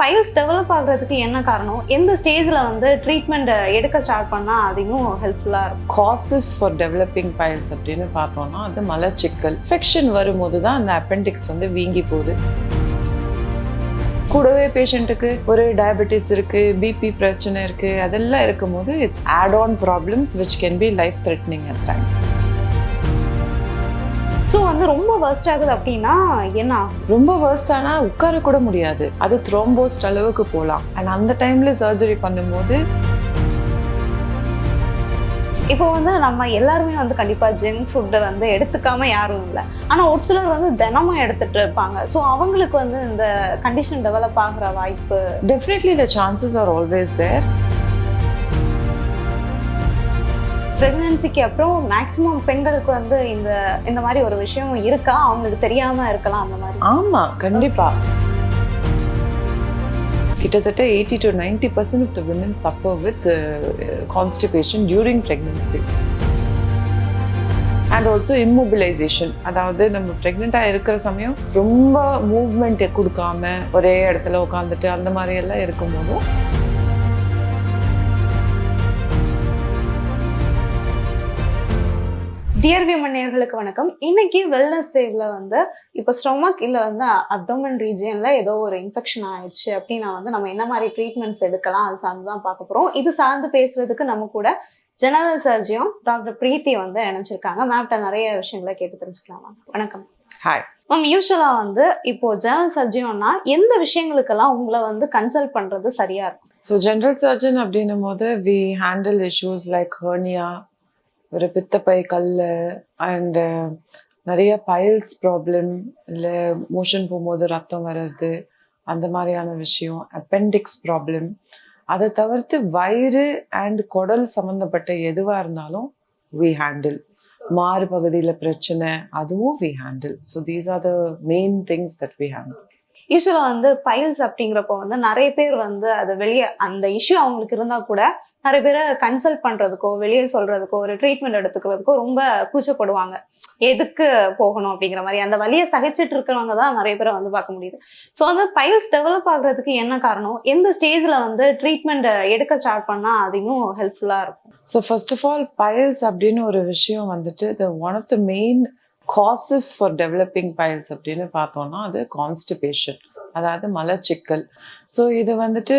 Files develop ஆகுறதுக்கு என்ன காரணம்? எந்த ஸ்டேஜ்ல வந்து ட்ரீட்மெண்ட் எடுக்க ஸ்டார்ட் பண்ணா அது இன்னும் ஹெல்ப்ஃபுல்லா இருக்கும்? காசஸ் ஃபார் டெவலப்பிங் பைல்ஸ் அப்படின்னு பார்த்தோம்னா அது மலச்சிக்கல் இன்ஃபெக்ஷன் வரும்போது தான் அந்த அப்பெண்டிக்ஸ் வந்து வீங்கி போகுது. கூடவே பேஷண்ட்டுக்கு ஒரு டயபெட்டிஸ் இருக்கு, பிபி பிரச்சனை இருக்கு, அதெல்லாம் இருக்கும்போது it's add on problems which can be life threatening at time. So வந்து ரொம்ப வர்ஸ்ட் ஆகுது அப்படின்னா என்ன ஆகும்? ரொம்ப வர்ஸ்ட் ஆனால் உட்கார கூட முடியாது, அது த்ரோம்போஸ்ட் அளவுக்கு போகலாம். அண்ட் அந்த டைம்ல சர்ஜரி பண்ணும்போது இப்போ வந்து நம்ம எல்லாருமே வந்து கண்டிப்பா ஜங்க் ஃபுட்டை வந்து எடுத்துக்காம யாரும் இல்லை. ஆனால் ஒரு சிலர் வந்து தினமும் எடுத்துட்டு இருப்பாங்க. ஸோ அவங்களுக்கு வந்து இந்த கண்டிஷன் டெவலப் ஆகுற வாய்ப்பு? Definitely the chances are always there. ப்ரெக்னன்சிக்கு அப்புறம் மேக்ஸிமம் பெண்களுக்கு வந்து இந்த மாதிரி ஒரு விஷயம் இருக்கா? அவங்களுக்கு தெரியாம இருக்கலாம் அந்த மாதிரி. ஆமா, கண்டிப்பா. கிட்டத்தட்ட 80 to 90% of the women suffer with constipation during pregnancy. And also immobilization. அதாவது நம்ம ப்ரெக்னெண்ட்டாக இருக்கிற சமயம் ரொம்ப மூவ்மெண்ட் கொடுக்காம ஒரே இடத்துல உட்காந்துட்டு அந்த மாதிரி எல்லாம் இருக்கும்போதும் டியர் விமன் நேயர்களுக்கு வணக்கம். இன்னைக்கு வெல்னஸ் வேவ்ல வந்து இப்போ ஸ்டொமக் இல்லை வந்து அப்டோமன் ரீஜியன்ல ஏதோ ஒரு இன்ஃபெக்ஷன் ஆயிடுச்சு அப்படின்னா வந்து நம்ம என்ன மாதிரி ட்ரீட்மெண்ட்ஸ் எடுக்கலாம் அது சார்ந்து தான் பார்க்க போறோம். இது சார்ந்து பேசுறதுக்கு நம்ம கூட ஜெனரல் சர்ஜியும் டாக்டர் பிரீத்தி வந்து இணைஞ்சிருக்காங்க. மேம்கிட்ட நிறைய விஷயங்களை கேட்டு தெரிஞ்சுக்கலாம். வணக்கம். ஹாய் மேம், யூஸ்வலா வந்து இப்போ ஜெனரல் சர்ஜியோன்னா எந்த விஷயங்களுக்கெல்லாம் உங்களை வந்து கன்சல்ட் பண்றது சரியா இருக்கும்? ஸோ ஜென்ரல் சர்ஜன் அப்படின்னும் போது we handle issues like hernia, ஒரு பித்தப்பை கல், அண்டு நிறைய பைல்ஸ் ப்ராப்ளம், இல்லை மோஷன் போகும்போது ரத்தம் வர்றது, அந்த மாதிரியான விஷயம், அப்பெண்டிக்ஸ் ப்ராப்ளம். அதை தவிர்த்து வயிறு அண்ட் குடல் சம்மந்தப்பட்ட எதுவாக இருந்தாலும் வி ஹேண்டில். மாறு பகுதியில் பிரச்சனை, அதுவும் we handle. So these are the main things that we handle. யூஸ்வலாக வந்து பைல்ஸ் அப்படிங்கிறப்போ வந்து நிறைய பேர் வந்து அது வெளியே அந்த இஷ்யூ அவங்களுக்கு இருந்தால் கூட நிறைய பேரை கன்சல்ட் பண்ணுறதுக்கோ வெளியே சொல்கிறதுக்கோ ஒரு ட்ரீட்மெண்ட் எடுத்துக்கிறதுக்கோ ரொம்ப கூச்சப்படுவாங்க. எதுக்கு போகணும் அப்படிங்கிற மாதிரி அந்த வலியை சகிச்சுட்டு இருக்கிறவங்க தான் நிறைய பேரை வந்து பார்க்க முடியுது. ஸோ வந்து பைல்ஸ் டெவலப் ஆகுறதுக்கு என்ன காரணம்? எந்த ஸ்டேஜில் வந்து ட்ரீட்மெண்ட் எடுக்க ஸ்டார்ட் பண்ணால் அது இன்னும் ஹெல்ப்ஃபுல்லாக இருக்கும்? So first of all piles அப்படின்னு ஒரு விஷயம் வந்துட்டு one of the main causes for developing piles அப்படின்னு பார்த்தோம்னா அது கான்ஸ்டிபேஷன், அதாவது மலச்சிக்கல். ஸோ இது வந்துட்டு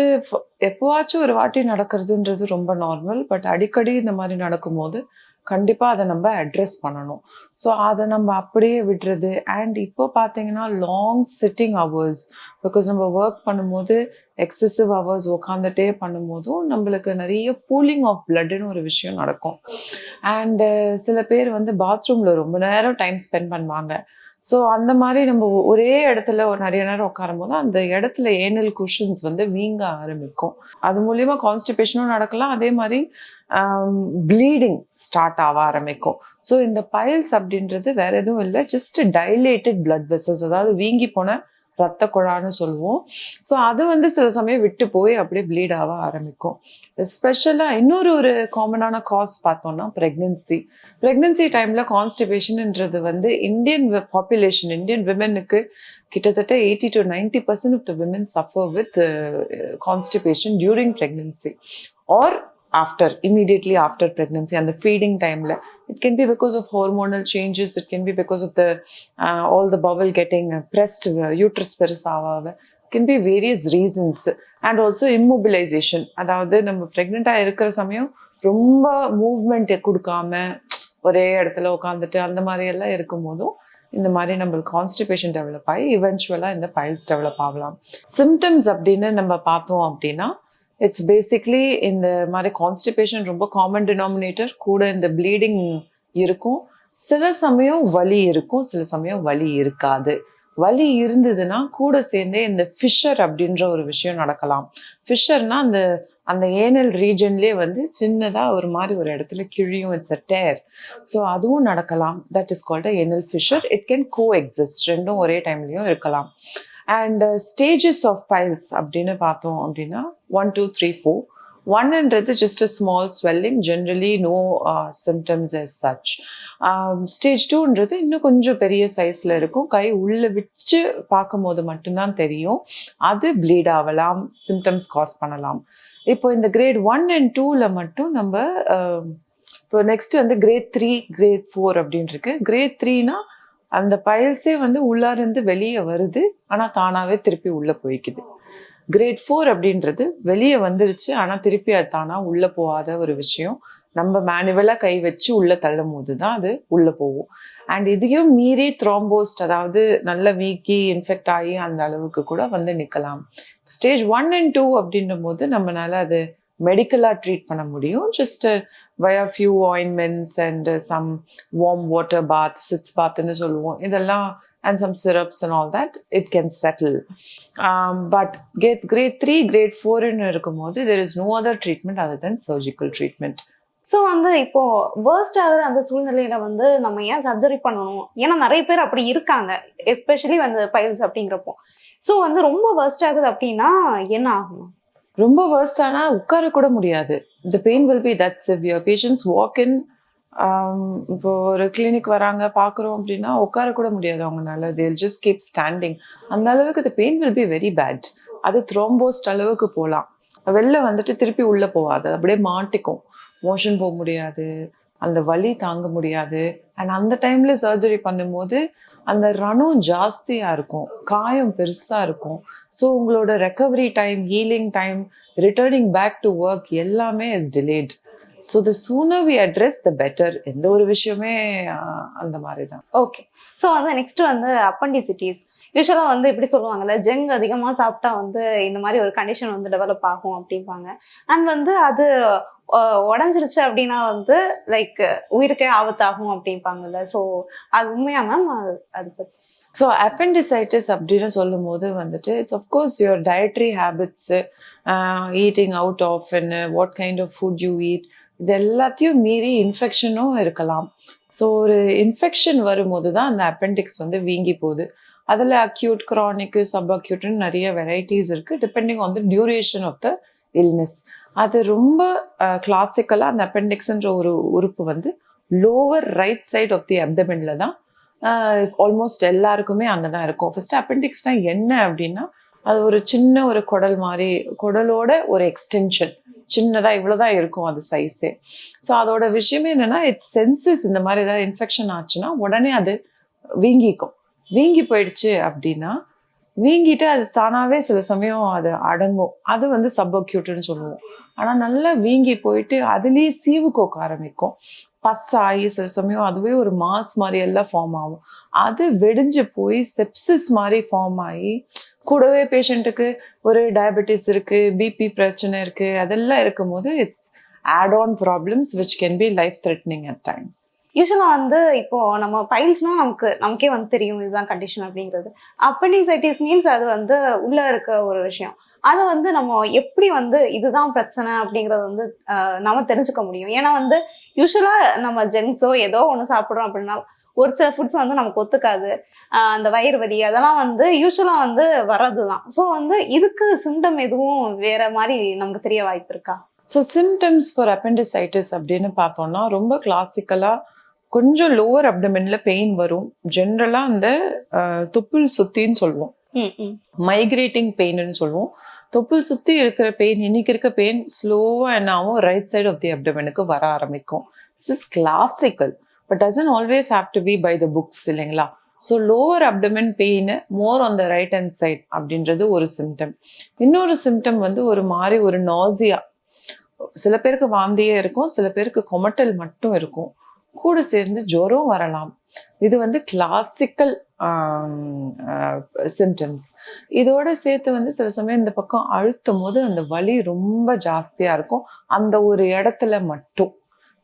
எப்போவாச்சும் ஒரு வாட்டி நடக்கிறதுன்றது ரொம்ப நார்மல். பட் அடிக்கடி இந்த மாதிரி நடக்கும்போது கண்டிப்பாக அதை நம்ம அட்ரெஸ் பண்ணணும். ஸோ அதை நம்ம அப்படியே விடுறது. அண்ட் இப்போ பார்த்தீங்கன்னா லாங் சிட்டிங் ஹவர்ஸ், பிகாஸ் நம்ம ஒர்க் பண்ணும்போது எக்ஸசிவ் ஹவர்ஸ் உட்காந்துட்டே பண்ணும்போதும் நம்மளுக்கு நிறைய பூலிங் ஆஃப் பிளட்னு ஒரு விஷயம் நடக்கும். அண்டு சில பேர் வந்து பாத்ரூமில் ரொம்ப நேரம் டைம் ஸ்பெண்ட் பண்ணுவாங்க. ஸோ அந்த மாதிரி நம்ம ஒரே இடத்துல ஒரு நிறைய நேரம் உட்காரும் போது அந்த இடத்துல ஏனல் குஷன்ஸ் வந்து வீங்க ஆரம்பிக்கும். அது மூலியமா கான்ஸ்டிபேஷனும் நடக்கலாம், அதே மாதிரி ப்ளீடிங் ஸ்டார்ட் ஆக ஆரம்பிக்கும். ஸோ இந்த பைல்ஸ் அப்படின்றது வேற எதுவும் இல்லை, ஜஸ்ட் டைலேட்டட் பிளட் வெசல்ஸ், அதாவது வீங்கி போன ரத்த குழான்னு சொல்லுவோம். ஸோ அது வந்து சில சமயம் விட்டு போய் அப்படியே ப்ளீட் ஆக ஆரம்பிக்கும். எஸ்பெஷலாக இன்னொரு காமனான காஸ் பார்த்தோம்னா ப்ரெக்னன்சி டைமில் கான்ஸ்டிபேஷன்ன்றது வந்து இந்தியன் பாப்புலேஷன், இந்தியன் விமெனுக்கு கிட்டத்தட்ட 80 to 90% of the women suffer with constipation during pregnancy or immediately after pregnancy and the feeding time. It can be because of hormonal changes, it can be because of the all the bowel getting pressed, uterus பெருசாக, can be various reasons. And also immobilization, அதாவது நம்ம ப்ரெக்னெண்ட்டாக இருக்கிற சமயம் ரொம்ப movement கொடுக்காம ஒரே இடத்துல உட்காந்துட்டு அந்த மாதிரி எல்லாம் இருக்கும்போதும் இந்த மாதிரி நம்மளுக்கு கான்ஸ்டிபேஷன் டெவலப் ஆகி இவென்ச்சுவலாக இந்த பைல்ஸ் டெவலப் ஆகலாம். சிம்டம்ஸ் அப்படின்னு நம்ம பார்த்தோம் அப்படின்னா இட்ஸ் பேசிக்லி இந்த மாதிரி கான்ஸ்டிபேஷன் ரொம்ப காமன் டினாமினேட்டர், கூட இந்த ப்ளீடிங் இருக்கும், சில சமயம் வலி இருக்கும், சில சமயம் வலி இருக்காது. வலி இருந்ததுன்னா கூட சேர்ந்தே இந்த ஃபிஷர் அப்படின்ற ஒரு விஷயம் நடக்கலாம். ஃபிஷர்னா அந்த ஏனல் ரீஜன்லேயே வந்து சின்னதாக ஒரு மாதிரி ஒரு இடத்துல கிழியும், இட்ஸ் அ டேர். ஸோ அதுவும் நடக்கலாம். That is called a anal fissure. It can coexist, ரெண்டும் ஒரே டைம்லையும் இருக்கலாம். அண்ட் ஸ்டேஜஸ் ஆஃப் பைல்ஸ் அப்படின்னு பார்த்தோம் அப்படின்னா 1, 2, 3, 4. 1ன்றது just a small swelling, generally no symptoms as such. Stage 2ன்றது இன்னும் கொஞ்சம் பெரிய சைஸ்ல இருக்கும், கை உள்ள வச்சு பார்க்கும்போது மட்டும்தான் தெரியும், அது ப்ளீட் ஆகலாம், சிம்டம்ஸ் காஸ் பண்ணலாம். இப்போ இந்த கிரேட் 1 and 2ல மட்டும் நம்ம இப்போ நெக்ஸ்ட் வந்து கிரேட் 3 கிரேட் 4 அப்படின்னு இருக்கு. கிரேட் 3னா அந்த பைல்ஸே வந்து உள்ளார இருந்து வெளியே வருது, ஆனா தானாவே திருப்பி உள்ள போய்க்குது. கிரேட் 4 அப்படின்றது வெளியே வந்துருச்சு, ஆனா திருப்பி அது தானா உள்ள போகாத ஒரு விஷயம். நம்ம மேனுவலா கை வச்சு உள்ள தள்ளும் போது தான் அது உள்ள போகும். அண்ட் இதையும் மீறி த்ரோம்போஸ்ட், அதாவது நல்ல வீக்கி இன்ஃபெக்ட் ஆகி அந்த அளவுக்கு கூட வந்து நிற்கலாம். ஸ்டேஜ் 1 and 2 அப்படின்ற போது நம்மளால அது மெடிக்கலா ட்ரீட் பண்ண முடியும். Just via few ointments and some warm water bath, sitz bathன்னு சொல்லுவோம், இதெல்லாம் and some syrups and all that, it can settle. But grade 3 grade 4ன்னு இருக்கும்போது there is no other treatment other than surgical treatment. So வந்து இப்போ worst ஆகுற அந்த சூழ்நிலையில வந்து நம்ம ஏன் சர்ஜரி பண்ணணும்? ஏன்னா நிறைய பேர் அப்படி இருக்காங்க, எஸ்பெஷலி வந்து பைல்ஸ் அப்படிங்கிறப்போ. ஸோ வந்து ரொம்ப வேர்ஸ்ட் ஆகுது அப்படின்னா என்ன ஆகும்? ரொம்ப வேர்ஸ்ட் ஆனால் உட்கார கூட முடியாது. the pain will be that severe. Patients walk in, இப்போ ஒரு கிளினிக் வராங்க பார்க்குறோம் அப்படின்னா உட்கார கூட முடியாது அவங்களால. they'll just keep standing. அந்த அளவுக்கு the pain will be very bad. அது த்ரோம்போஸ்ட் அளவுக்கு போகலாம், வெளில வந்துட்டு திருப்பி உள்ள போகாது, அப்படியே மாட்டிக்கும், மோஷன் போக முடியாது, அந்த வலி தாங்க முடியாது. அண்ட் அந்த டைம்ல சர்ஜரி பண்ணும்போது அந்த ரணம் ஜாஸ்தியா இருக்கும், காயம் பெருசா இருக்கும். ஸோ உங்களோட recovery time, healing time, returning back to work எல்லாமே is delayed. So the sooner we address the better. எந்த ஒரு விஷயமே அந்த மாதிரி தான். ஓகே. ஸோ வந்து நெக்ஸ்ட் வந்து அப்பண்டிசிட்டிஸ். யூஸ்வலாக வந்து இப்படி சொல்லுவாங்கல்ல, ஜங்க் அதிகமாக சாப்பிட்டா வந்து இந்த மாதிரி ஒரு கண்டிஷன் வந்து டெவலப் ஆகும் அப்படிம்பாங்க. அண்ட் வந்து அது உடஞ்சிருச்சு அப்படின்னா வந்து லைக் உயிருக்கே ஆபத்தாகும் அப்படிம்பாங்கல்ல. ஸோ அது உண்மையா மேம்? அது பற்றி. ஸோ அப்பெண்டிசைட்டிஸ் அப்படின்னு சொல்லும் போது வந்துட்டு it's of course your dietary habits, eating out of and what kind of food you eat, இது எல்லாத்தையும் மீறி இன்ஃபெக்ஷனும் இருக்கலாம். ஸோ ஒரு இன்ஃபெக்ஷன் வரும்போது தான் அந்த அப்பெண்டிக்ஸ் வந்து வீங்கி போகுது. அதில் அக்யூட், க்ரானிக்கு, சப் அக்யூட்னு நிறைய வெரைட்டிஸ் இருக்குது, depending on the duration of the illness. அது ரொம்ப கிளாசிக்கலாக அந்த அப்பெண்டிக்ஸ்ன்ற ஒரு உறுப்பு வந்து lower right side of the அப்டமென்ல தான் ஆல்மோஸ்ட் எல்லாருக்குமே அங்கே தான் இருக்கும். ஃபர்ஸ்ட் அப்பெண்டிக்ஸ்னா என்ன அப்படின்னா, அது ஒரு சின்ன ஒரு குடல் மாதிரி, குடலோட ஒரு எக்ஸ்டென்ஷன், சின்னதாக இவ்வளோதான் இருக்கும் அது சைஸே. ஸோ அதோட விஷயமே என்னன்னா, இட்ஸ் சென்சஸ். இந்த மாதிரி ஏதாவது இன்ஃபெக்ஷன் ஆச்சுன்னா உடனே அது வீங்கிக்கும். வீங்கி போயிடுச்சு அப்படின்னா, வீங்கிட்டு அது தானாகவே சில சமயம் அது அடங்கும், அது வந்து சப் அக்யூட்னு சொல்லுவோம். ஆனால் நல்லா வீங்கி போயிட்டு அதுலேயே சீவு கோக்க ஆரம்பிக்கும், பஸ் ஆகி சில சமயம் அதுவே ஒரு மாஸ் மாதிரி எல்லாம் ஃபார்ம் ஆகும். அது வெடிஞ்சு போய் செப்சிஸ் மாதிரி ஃபார்ம் ஆகி, கூடவே பேஷண்ட்டுக்கு ஒரு டயபெட்டிஸ் இருக்கு, பிபி பிரச்சனை இருக்கு, அதெல்லாம் இருக்கும் போது it's add on problems which can be life threatening at times. யூஸ்வலாக வந்து இப்போ நம்ம பைல்ஸ்னா நமக்கே வந்து தெரியும் இதுதான் கண்டிஷன் அப்படிங்கிறது. அப்பெண்டிசைட்டிஸ் மீன்ஸ் அது வந்து உள்ள இருக்க ஒரு விஷயம். அதை வந்து நம்ம எப்படி வந்து இதுதான் பிரச்சனை அப்படிங்கறது வந்து நம்ம தெரிஞ்சுக்க முடியும்? ஏன்னா வந்து யூஸ்வலா நம்ம ஜென்ஸோ ஏதோ ஒன்று சாப்பிட்றோம் அப்படின்னா ஒரு சில ஃபுட்ஸ் வந்து நமக்கு ஒத்துக்காது, அந்த வயிறு வலி அதெல்லாம் வந்து யூஸ்வலா வந்து வர்றதுதான். ஸோ வந்து இதுக்கு சிம்டம் எதுவும் வேற மாதிரி நமக்கு தெரிய வாய்ப்பு இருக்கா? ஸோ சிம்டம்ஸ் ஃபார் அப்பெண்டிசைட்டிஸ் அப்படின்னு பார்த்தோம்னா, ரொம்ப கிளாசிக்கலாக கொஞ்சம் லோவர் அப்டமென்ல பெயின் வரும். ஜென்ரலாக அந்த தொப்புள் சுத்தின்னு சொல்லுவோம், மைக்ரேட்டிங் பெயின்னு சொல்லுவோம். தொப்புள் சுற்றி இருக்கிற பெயின், இன்னைக்கு இருக்க பெயின் ஸ்லோவாக என்ன ஆகும், ரைட் சைட் ஆஃப் தி அப்டமெனுக்கு வர ஆரம்பிக்கும். This is classical, but doesn't always have to be by the books இல்லைங்களா? So lower abdomen pain more on the right hand side அப்படின்றது ஒரு சிம்டம். இன்னொரு சிம்டம் வந்து ஒரு மாதிரி ஒரு நாசியா, சில பேருக்கு வாந்தியே இருக்கும், சில பேருக்கு கொமட்டல் மட்டும் இருக்கும், கூட சேர்ந்து ஜுரம் வரலாம். இது வந்து கிளாசிக்கல் சிம்டம்ஸ். இதோட சேர்த்து வந்து சில சமயம் இந்த பக்கம் அழுத்தும் போது அந்த வலி ரொம்ப ஜாஸ்தியா இருக்கும் அந்த ஒரு இடத்துல மட்டும்.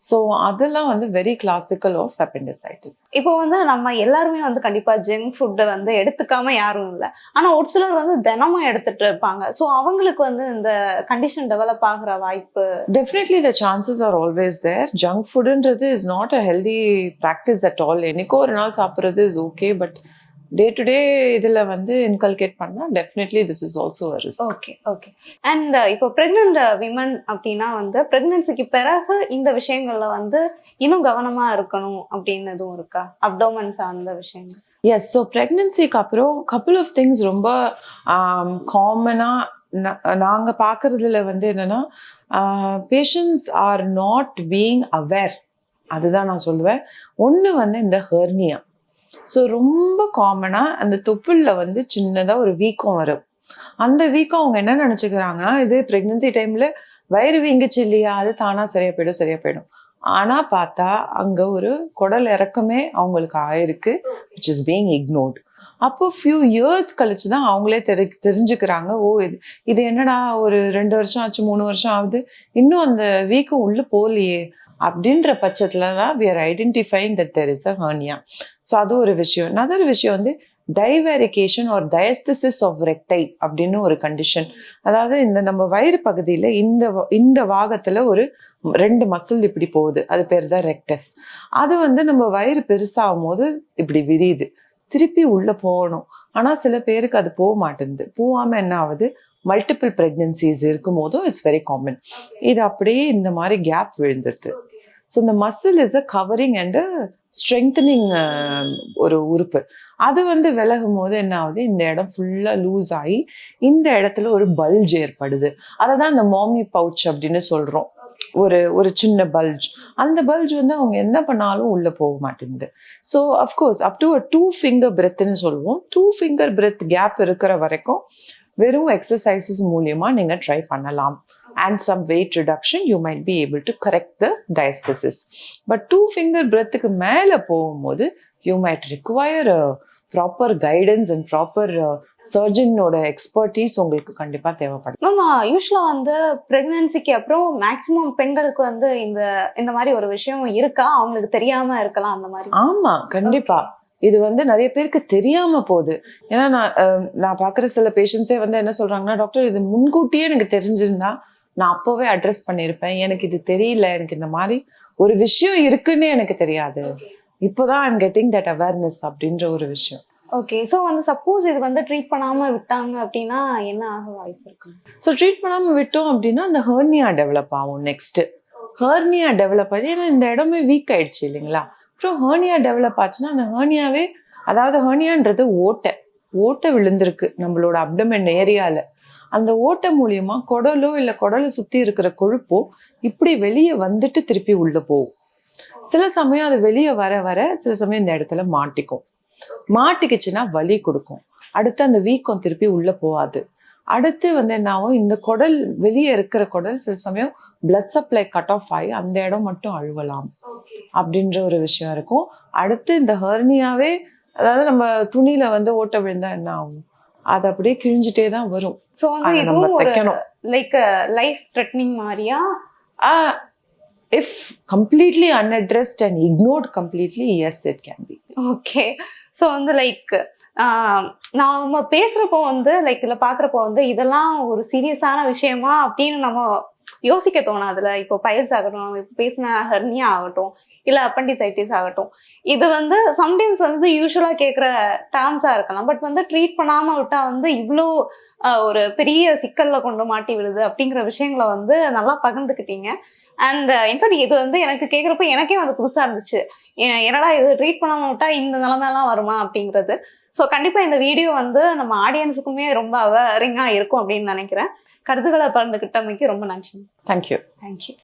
ஸோ அதெல்லாம் வந்து வெரி கிளாசிக்கல் ஆஃப் அப்பெண்டிசைட்டிஸ். இப்போ வந்து நம்ம எல்லாருமே வந்து கண்டிப்பா ஜங்க் ஃபுட்டை வந்து எடுத்துக்காம யாரும் இல்லை, ஆனா ஒரு சிலர் வந்து தினமும் எடுத்துட்டு இருப்பாங்க. ஸோ அவங்களுக்கு வந்து இந்த கண்டிஷன் டெவலப் ஆகிற வாய்ப்பு? Definitely the chances are always there. Junk ஃபுட்டுன்றது is not a healthy practice at all. என்னைக்கோ ஒரு நாள் சாப்பிட்றது is okay, but day to day இதில் வந்து இன்கல்கேட் பண்ணால் definitely this is also a risk. Okay okay. And இப்போ ப்ரெக்னென்ட் விமன் அப்படின்னா வந்து ப்ரெக்னன்சிக்கு பிறகு இந்த விஷயங்கள்ல வந்து இன்னும் கவனமா இருக்கணும் அப்படின்னு எதுவும் இருக்கா? அப்டோமன் சார்ந்த விஷயங்கள். எஸ். ஸோ ப்ரெக்னென்சிக்கு அப்புறம் கப்புள் ஆஃப் திங்ஸ் ரொம்ப காமனாக நாங்கள் பார்க்குறதுல வந்து என்னென்னா, patients R not being aware. அதுதான் நான் சொல்லுவேன். ஒன்று வந்து இந்த ஹெர்னியா. ஸோ ரொம்ப காமனாக அந்த தொப்புளில் வந்து சின்னதாக ஒரு வீக்கம் வரும். அந்த வீக்கம் அவங்க என்ன நினச்சிக்கிறாங்கன்னா, இது ப்ரெக்னென்சி டைமில் வயிறு வீங்கிச்சு இல்லையா, அது தானாக சரியாக போயிடும். ஆனால் பார்த்தா அங்கே ஒரு குடல் இறக்கமே அவங்களுக்கு ஆயிருக்கு, விச் இஸ் பீயிங் இக்னோர்ட். அப்போ ஃபியூ இயர்ஸ் கழிச்சு தான் அவங்களே தெரிஞ்சுக்கிறாங்க, ஓ இது என்னடா ஒரு 2 வருஷம் ஆச்சு, 3 வருஷம் ஆகுது, இன்னும் அந்த வீக்கம் உள்ளே போகலையே அப்படின்ற பட்சத்தில் தான் we are identifying that there is a hernia. So அது ஒரு விஷயம். another விஷயம் வந்து டைவேரிகேஷன் ஆர் டயஸ்திசிஸ் ஆஃப் ரெக்டை அப்படின்னு ஒரு கண்டிஷன். அதாவது இந்த நம்ம வயிறு பகுதியில் இந்த வாகத்தில் ஒரு 2 மசில் இப்படி போகுது, அது பேர் தான் ரெக்டஸ். அது வந்து நம்ம வயிறு பெருசாகும் போது இப்படி விரியுது, திருப்பி உள்ளே போகணும். ஆனால் சில பேருக்கு அது போக மாட்டேங்குது. போகாமல் என்ன ஆகுது, மல்டிபிள் ப்ரெக்னென்சிஸ் இருக்கும் போதும் இட்ஸ் வெரி காமன். இது அப்படியே இந்த மாதிரி கேப் விழுந்துருது. ஸோ இந்த muscle is a covering and strengthening ஒரு உறுப்பு. அது வந்து விலகும் போது என்ன ஆகுது, இந்த இடம் ஃபுல்லாக லூஸ் ஆகி இந்த இடத்துல ஒரு பல்ஜ் ஏற்படுது. அதை தான் இந்த மாமி பவுச் அப்படின்னு சொல்கிறோம். ஒரு சின்ன பல்ஜ். அந்த பல்ஜ் வந்து அவங்க என்ன பண்ணாலும் உள்ளே போக மாட்டேங்குது. So of course up to 2 finger breathன்னு சொல்லுவோம். 2 finger breath கேப் இருக்கிற வரைக்கும் வெறும் எக்ஸசைசஸ் மூலியமா நீங்க ட்ரை பண்ணலாம். and some weight reduction you might be able to correct the diastasis. but 2 finger breathக்கு மேல போகும்போது you might require a proper guidance and proper சர்ஜனோட எக்ஸ்பர்டீஸ் உங்களுக்கு கண்டிப்பா தேவைப்படும். மேம் யூஸ்வலா வந்து பிரெக்னன்சிக்கு அப்புறம் மேக்சிமம் பெண்களுக்கு வந்து இந்த மாதிரி ஒரு விஷயம் இருக்கா, அவங்களுக்கு தெரியாம இருக்கலாம் அந்த மாதிரி? ஆமா, கண்டிப்பா. இது வந்து நிறைய பேருக்கு தெரியாம போகுது. ஏன்னா நான் பார்க்குற சில பேஷண்ட்ஸே வந்து என்ன சொல்றாங்கன்னா, டாக்டர் இது முன்கூட்டியே எனக்கு தெரிஞ்சிருந்தா நான் அப்போவே அட்ரஸ் பண்ணியிருப்பேன், எனக்கு இது தெரியல, எனக்கு இந்த மாதிரி ஒரு விஷயம் இருக்குன்னு எனக்கு தெரியாது, இப்போதான் ஐம் கெட்டிங் தட் அவேர்னஸ் அப்படின்ற ஒரு விஷயம். ஓகே. ஸோ வந்து சப்போஸ் இது வந்து ட்ரீட் பண்ணாமல் விட்டாங்க அப்படின்னா என்ன ஆக வாய்ப்பு இருக்கு? ஸோ ட்ரீட் பண்ணாமல் விட்டோம் அப்படின்னா அந்த ஹெர்னியா டெவலப் ஆகும். நெக்ஸ்ட் ஹெர்னியா டெவலப் ஆச்சு, ஏன்னா இந்த இடமே வீக் ஆயிடுச்சு இல்லைங்களா. அப்புறம் ஹெர்னியா டெவலப் ஆச்சுன்னா அந்த ஹெர்னியாவே, அதாவது ஹெர்னியான்றது ஓட்டை விழுந்திருக்கு நம்மளோட அப்டமன் ஏரியால. அந்த ஓட்டை மூலியமா குடலோ இல்லை குடலை சுற்றி இருக்கிற கொழுப்போ இப்படி வெளியே வந்துட்டு திருப்பி உள்ள போகும். சில சமயம் அது வெளியே வர சில சமயம் இந்த இடத்துல மாட்டிக்குச்சுன்னா வலி கொடுக்கும். அடுத்து அந்த வீக்கம் திருப்பி உள்ள போகாது. அடுத்து வந்து என்ன ஆகும், இந்த குடல் வெளியே இருக்கிற குடல் சில சமயம் பிளட் சப்ளை கட் ஆஃப் ஆகி அந்த இடம் மட்டும் அழுவலாம் அப்படின்ற ஒரு விஷயம் இருக்கும். அடுத்து இந்த ஹெர்னியாவே, அதாவது நம்ம துணியில வந்து ஓட்ட விழுந்தா என்ன ஆகும், அது அப்படியே கிழிஞ்சிட்டே தான் வரும். ஸோ வந்து இதுவும் ஒரு லைக் லைஃப் த்ரெட்னிங் மாதிரியா? If completely unaddressed and ignored completely, yes it can be. Okay. So வந்து லைக் நாம பேசுறப்போ வந்து லைக் இல்லை பார்க்குறப்போ வந்து இதெல்லாம் ஒரு சீரியஸான விஷயமா அப்படின்னு நம்ம யோசிக்க தோணாதுல. இப்போ பைல்ஸ் ஆகட்டும், நம்ம இப்போ பேசின ஹெர்னியா ஆகட்டும், இல்லை அப்பண்டிசைட்டிஸ் ஆகட்டும், இது வந்து சம்டைம்ஸ் வந்து யூஸ்வலாக கேட்குற டேர்ம்ஸாக இருக்கலாம். பட் வந்து ட்ரீட் பண்ணாமல் விட்டால் வந்து இவ்வளோ ஒரு பெரிய சிக்கலில் கொண்டு மாட்டி விடுது அப்படிங்கிற விஷயங்களை வந்து நல்லா பகிர்ந்துக்கிட்டீங்க. அண்ட் இன்ஃபேக்ட் இது வந்து எனக்கு கேட்குறப்ப எனக்கே வந்து புதுசாக இருந்துச்சு, என்னடா இது ட்ரீட் பண்ணாமல் விட்டால் இந்த நிலைமையெல்லாம் வருமா அப்படிங்கிறது. ஸோ கண்டிப்பாக இந்த வீடியோ வந்து நம்ம ஆடியன்ஸுக்குமே ரொம்ப அவேரிங்காக இருக்கும் அப்படின்னு நினைக்கிறேன். கருத்துக்களை பகிர்ந்துக்கிட்டமைக்கு ரொம்ப நன்றி. தேங்க்யூ. தேங்க்யூ.